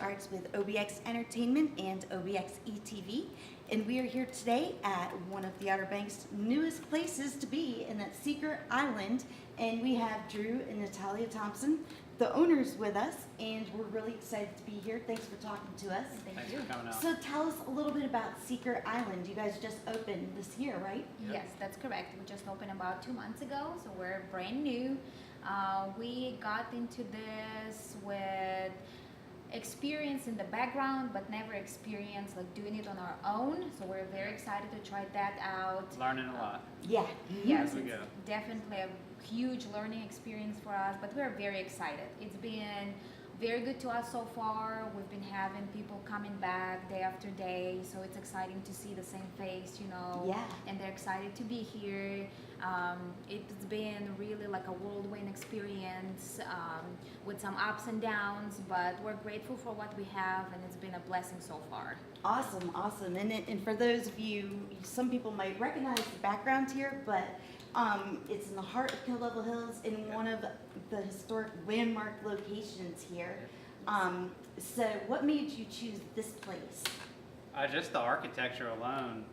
Arts with OBX Entertainment and OBX ETV. And we are here today at one of the Outer Banks' newest places to be, and that's Secret Island. And we have Drew and Natalia Thompson, the owners, with us, and we're really excited to be here. Thanks for talking to us. Thanks for coming out. So tell us a little bit about Secret Island. You guys just opened this year, right? Yep. Yes, that's correct. We just opened about 2 months ago, so we're brand new. We got into this with experience in the background, but never experience like doing it on our own. So we're very excited to try that out. Learning a lot. Yeah. Yes, Here we it's go. definitely a huge learning experience for us, but we're very excited. It's been very good to us so far. We've been having people coming back day after day, so it's exciting to see the same face, Yeah. and they're excited to be here. It's been really like a whirlwind experience with some ups and downs, but we're grateful for what we have, and it's been a blessing so far. Awesome, awesome. And for those of you, some people might recognize the background here, but it's in the heart of Kill Level Hills in one of the historic landmark locations here. So what made you choose this place? Just the architecture alone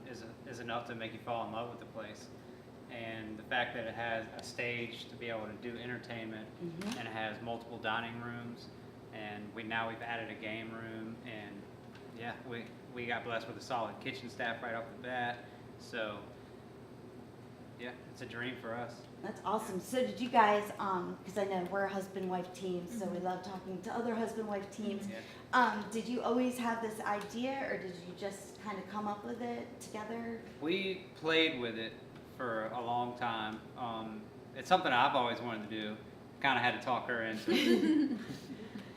is enough to make you fall in love with the place. And the fact that it has a stage to be able to do entertainment, Mhm. and it has multiple dining rooms, and we've added a game room, and yeah, we got blessed with a solid kitchen staff right off the bat. So yeah, it's a dream for us. That's awesome. So did you guys, because I know we're a husband-wife team, so we love talking to other husband-wife teams. Yeah. Did you always have this idea, or did you just kind of come up with it together? We played with it for a long time. It's something I've always wanted to do. Kind of had to talk her into it.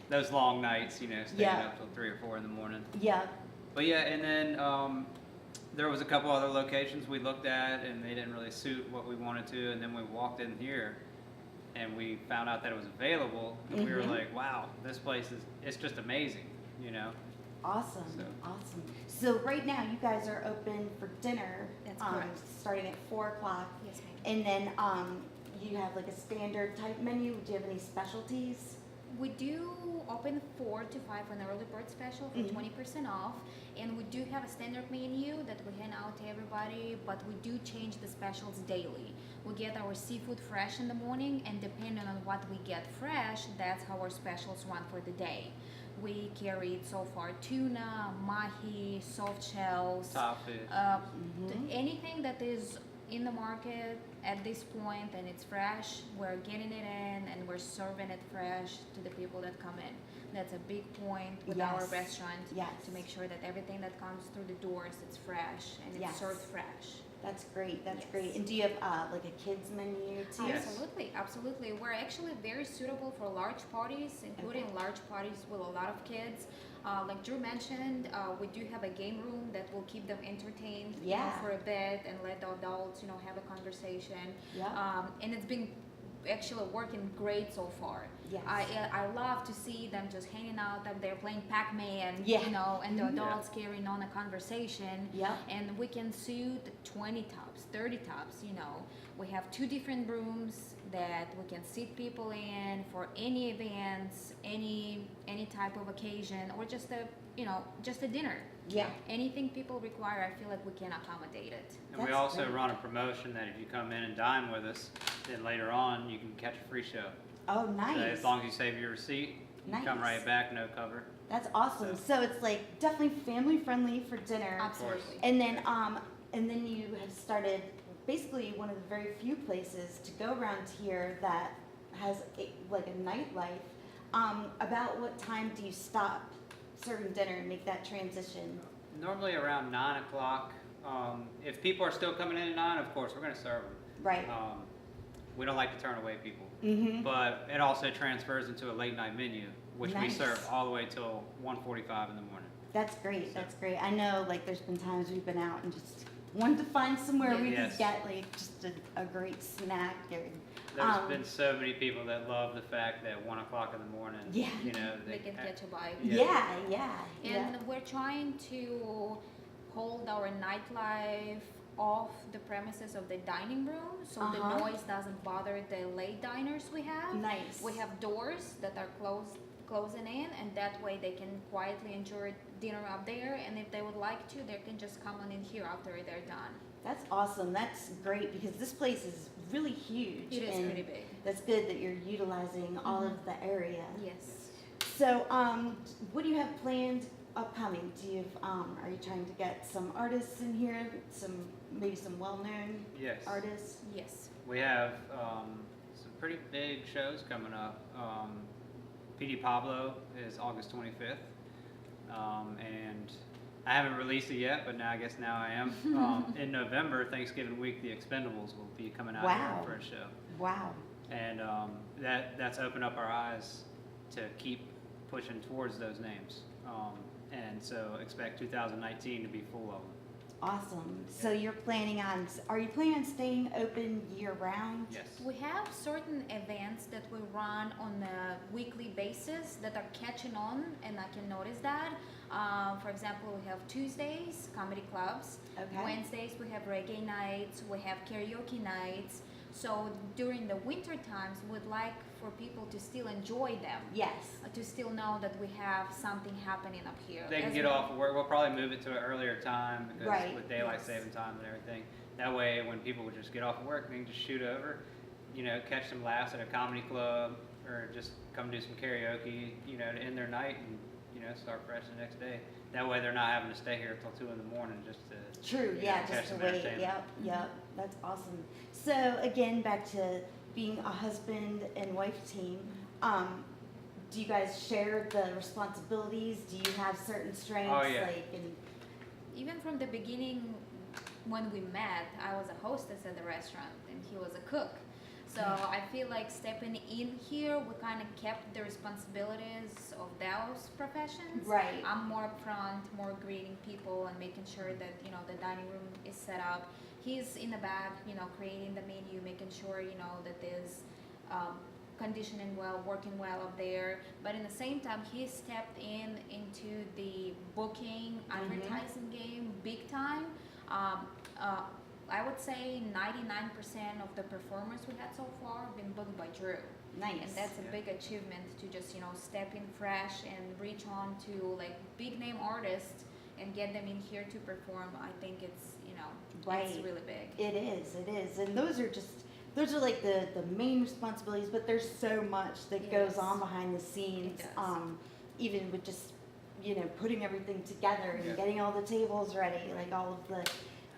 Those long nights, staying Yeah. up till 3 or 4 in the morning. Yeah. But yeah, and then there was a couple other locations we looked at, and they didn't really suit what we wanted to. And then we walked in here, and we found out that it was available, and we were Mhm. like, "Wow, this place it's just amazing," Awesome, So- awesome. So right now, you guys are open for dinner. That's correct. Starting at 4 o'clock. Yes, ma'am. And then you have like a standard type menu. Do you have any specialties? We do open 4 to 5 on the early bird special for Mhm. 20% off, and we do have a standard menu that we hand out to everybody, but we do change the specials daily. We get our seafood fresh in the morning, and depending on what we get fresh, that's how our specials run for the day. We carried so far tuna, mahi, soft shells, Top fish. Mhm. anything that is in the market at this point and it's fresh, we're getting it in and we're serving it fresh to the people that come in. That's a big point with our Yes. restaurant, Yes. to make sure that everything that comes through the doors, it's fresh and it's Yes. served fresh. That's great. That's Yes. great. And do you have like a kids menu too? Yes. Absolutely, absolutely. We're actually very suitable for large parties, including Okay. large parties with a lot of kids. Like Drew mentioned, we do have a game room that will keep them entertained Yeah. for a bit and let the adults, have a conversation. Yeah. And it's been actually working great so far. Yes. I love to see them just hanging out up there playing Pac-Man, Yeah. and the Mhm. adults carrying on a conversation. Yep. And we can suit 20 tops, 30 tops, We have 2 different rooms that we can seat people in for any events, any type of occasion, or just a dinner. Yeah. Anything people require, I feel like we can accommodate it. And we That's also great. run a promotion that if you come in and dine with us, then later on you can catch a free show. Oh, So nice. as long as you save your receipt, you Nice. come right back, no cover. That's awesome. So it's like definitely family friendly for dinner. Absolutely. And then you have started basically one of the very few places to go around here that has like a nightlife. About what time do you stop serving dinner and make that transition? Normally around 9 o'clock. If people are still coming in at 9, of course, we're going to serve them. Right. We don't like to turn away people. Mm-hmm. But it also transfers into a late night menu, which we Nice. serve all the way till 1:45 in the morning. That's great. That's great. I know like there's been times we've been out and just wanted to find somewhere we Yes. could get like just a great snack. There's been so many people that love the fact that 1 o'clock in the morning, Yeah. They can catch a bite. Yeah, yeah. And we're trying to hold our nightlife off the premises of the dining room, so Uh-huh. the noise doesn't bother the late diners we have. Nice. We have doors that are closing in, and that way they can quietly enjoy dinner up there. And if they would like to, they can just come on in here after they're done. That's awesome. That's great because this place is really huge. It is and pretty big. That's good that you're utilizing all of the area. Yes. So, what do you have planned upcoming? Do you are you trying to get some artists in here? Maybe some well-known Yes. artists? Yes. We have some pretty big shows coming up. PD Pablo is August 25th, and I haven't released it yet, but now I am. In November, Thanksgiving week, the Expendables will be coming out Wow. here for a show, Wow. and that's opened up our eyes to keep pushing towards those names. And so expect 2019 to be full of them. Awesome. So are you planning on staying open year round? Yes. We have certain events that we run on a weekly basis that are catching on, and I can notice that. For example, we have Tuesdays, comedy clubs. Okay. Wednesdays, we have reggae nights. We have karaoke nights. So during the winter times, we'd like for people to still enjoy them. Yes. To still know that we have something happening up here. They can As get well. off of work. We'll probably move it to an earlier time because Right, with daylight yes. saving time and everything. That way, when people would just get off of work, they can just shoot over, catch some laughs at a comedy club or just come do some karaoke, to end their night and, start fresh the next day. That way, they're not having to stay here till 2 in the morning just to. True, yeah, catch just to some wait. entertainment. Yep. That's awesome. So again, back to being a husband and wife team. Do you guys share the responsibilities? Do you have certain strengths? Oh, yeah. Even from the beginning, when we met, I was a hostess at the restaurant and he was a cook. So I feel like stepping in here, we kind of kept the responsibilities of those professions. Right. I'm more upfront, more greeting people and making sure that, the dining room is set up. He's in the back, creating the menu, making sure, that there's conditioning well, working well up there. But in the same time, he stepped into the booking, advertising game big time. I would say 99% of the performers we had so far have been booked by Drew. Nice. And that's a Yeah. big achievement to just, step in fresh and reach on to like big name artists and get them in here to perform. I think it's, Right. it's really big. It is. And those are like the main responsibilities, but there's so much that goes Yes. on behind the scenes. It does. Even with just, putting everything together and Yeah. getting all the tables ready, like all of the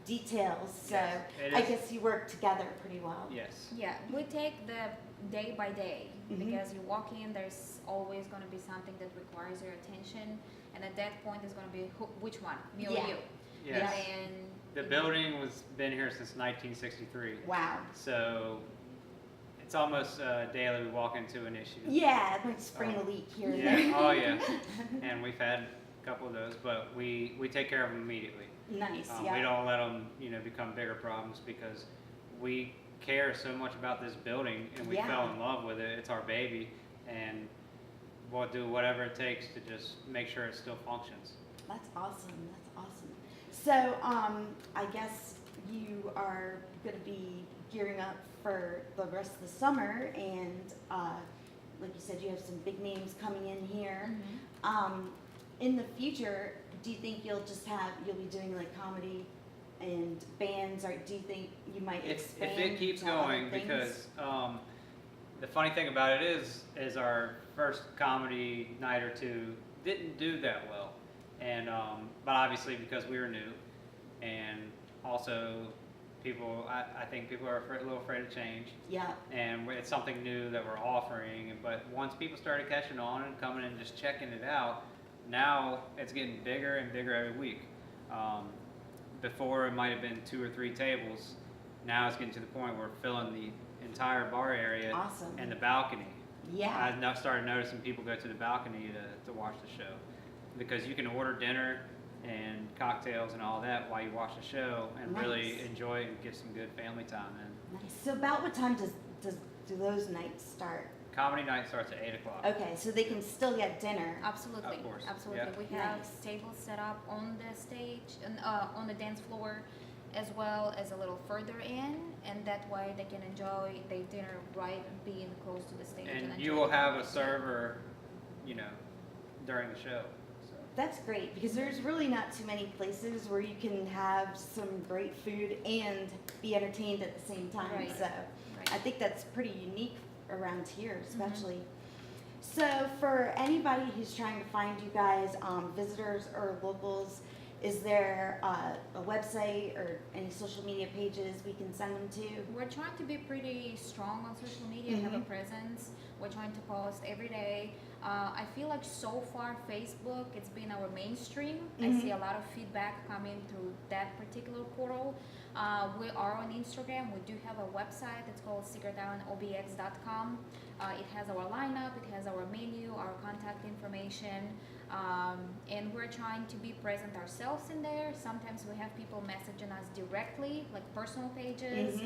details. So Yes, it I is. guess you work together pretty well. Yes. Yeah, we take the day by day Mhm. because you walk in, there's always going to be something that requires your attention, and at that point, it's going to be which one, me or Yeah. you. Yes. And The building was been here since 1963. Wow. So it's almost daily we walk into an issue. Yeah, like spring a leak here and Yeah. there. Oh yeah. And we've had a couple of those, but we take care of them immediately. Nice. We Yeah. don't let them become bigger problems because we care so much about this building and we Yeah. fell in love with it. It's our baby, and we'll do whatever it takes to just make sure it still functions. That's awesome. So, I guess you are going to be gearing up for the rest of the summer, and like you said, you have some big names coming in here. In the future, do you think you'll be doing like comedy and bands, or do you think you might If expand? it keeps to other going, things? because the funny thing about it is our first comedy night or two didn't do that well, and but obviously because we were new, and also I think people are a little afraid of change, Yeah. and it's something new that we're offering. But once people started catching on and coming and just checking it out, now it's getting bigger and bigger every week. Before it might have been 2 or 3 tables. Now it's getting to the point where we're filling the entire bar area Awesome. and the balcony. Yeah. I've now started noticing people go to the balcony to watch the show, because you can order dinner and cocktails and all that while you watch the show and really Nice. enjoy it and get some good family time in. Nice. So, about what time do those nights start? Comedy night starts at 8 o'clock. Okay, so they can still get dinner. Absolutely, Of course, absolutely. yeah. We have Nice. tables set up on the stage and on the dance floor, as well as a little further in, and that way they can enjoy their dinner right being close to the stage. And enjoy you will the have a music. server you know, during the show. So. That's great because there's really not too many places where you can have some great food and be entertained at the same time. Right. So Right. I think that's pretty unique around here, especially. So for anybody who's trying to find you guys, visitors or locals, is there a website or any social media pages we can send them to? We're trying to be pretty strong on social media, have a presence. We're trying to post every day. I feel like so far Facebook, it's been our mainstream. I see a lot of feedback coming through that particular portal. We are on Instagram. We do have a website. It's called secretislandobx.com. It has our lineup, it has our menu, our contact information, and we're trying to be present ourselves in there. Sometimes we have people messaging us directly, like personal pages.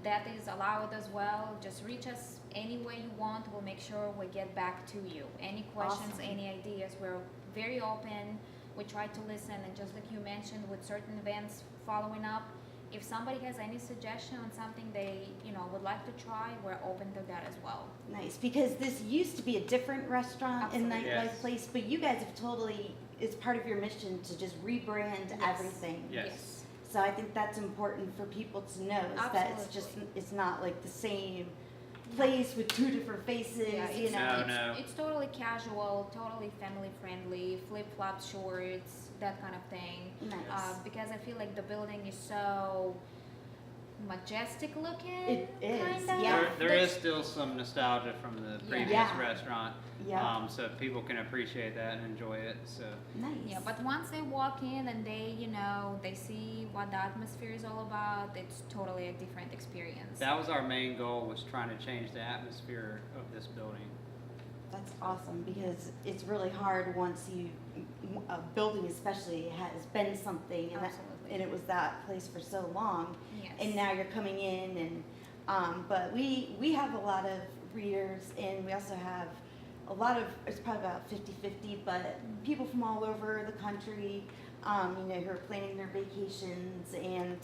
That is allowed as well. Just reach us any way you want. We'll make sure we get back to you. Any questions, Awesome. any ideas, we're very open. We try to listen, and just like you mentioned with certain events following up, if somebody has any suggestion on something they, would like to try, we're open to that as well. Nice, because this used to be a different restaurant and Absolutely. nightlife Yes. place, but you guys have totally, it's part of your mission to just rebrand Yes. everything. Yes. So I think that's important for people to know, is that it's just, Absolutely. it's not like the same place with two different faces, Yeah, you it's, know? No. it's totally casual, totally family friendly, flip-flop shorts, that kind of thing. Nice. Because I feel like the building is so majestic looking. It is, kinda. yeah. There is still some nostalgia from the previous Yeah. restaurant, Yeah, so people can appreciate that and enjoy it. So nice. Yeah, but once they walk in and they see what the atmosphere is all about, it's totally a different experience. that was our main goal, was trying to change the atmosphere of this building. That's awesome, because it's really hard once a building especially has been something, and Absolutely. and it was that place for so long. Yes. And now you're coming in and, but we have a lot of readers, and we also have a lot of, it's probably about 50-50, but people from all over the country, who are planning their vacations, and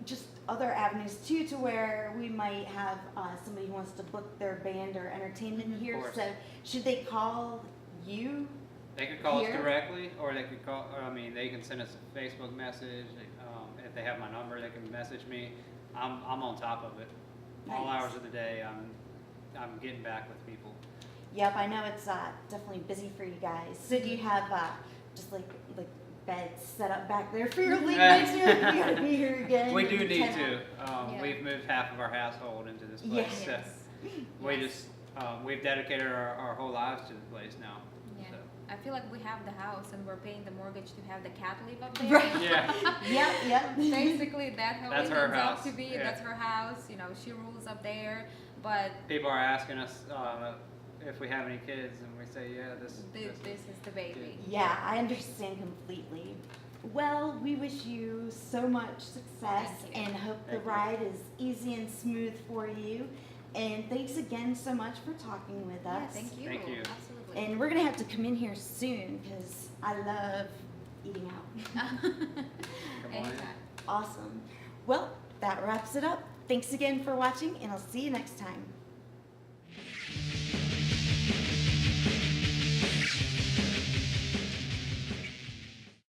just other avenues too, to where we might have somebody who wants to book their band or entertainment Mhm. here. Of course. So should they call you? They could call Here? us directly, or they could call. They can send us a Facebook message. If they have my number, they can message me. I'm on top of it. All Nice. hours of the day, I'm getting back with people. Yep, I know it's definitely busy for you guys. So do you have just like beds set up back there for your late nights? You're like, we gotta be here again. We do need 10 to. Yeah. We've moved half of our household into this place. Yes. So Yes. we Yes. just we've dedicated our whole lives to the place now. Yeah. So. I feel like we have the house and we're paying the mortgage to have the cat live up there. Right. Yeah. Yep. Basically, that's how That's it her ends up house, to be. yeah. That's her house. She rules up there. But People are asking us if we have any kids, and we say, yeah, this. this is the baby. Yeah, I understand completely. Well, we wish you so much success Thank you. and hope the Thank you. ride is easy and smooth for you. And thanks again so much for talking with us. Yeah, thank you. Thank you. Absolutely. And we're gonna have to come in here soon because I love eating out. Come on in. Anytime. Awesome. Well, that wraps it up. Thanks again for watching, and I'll see you next time.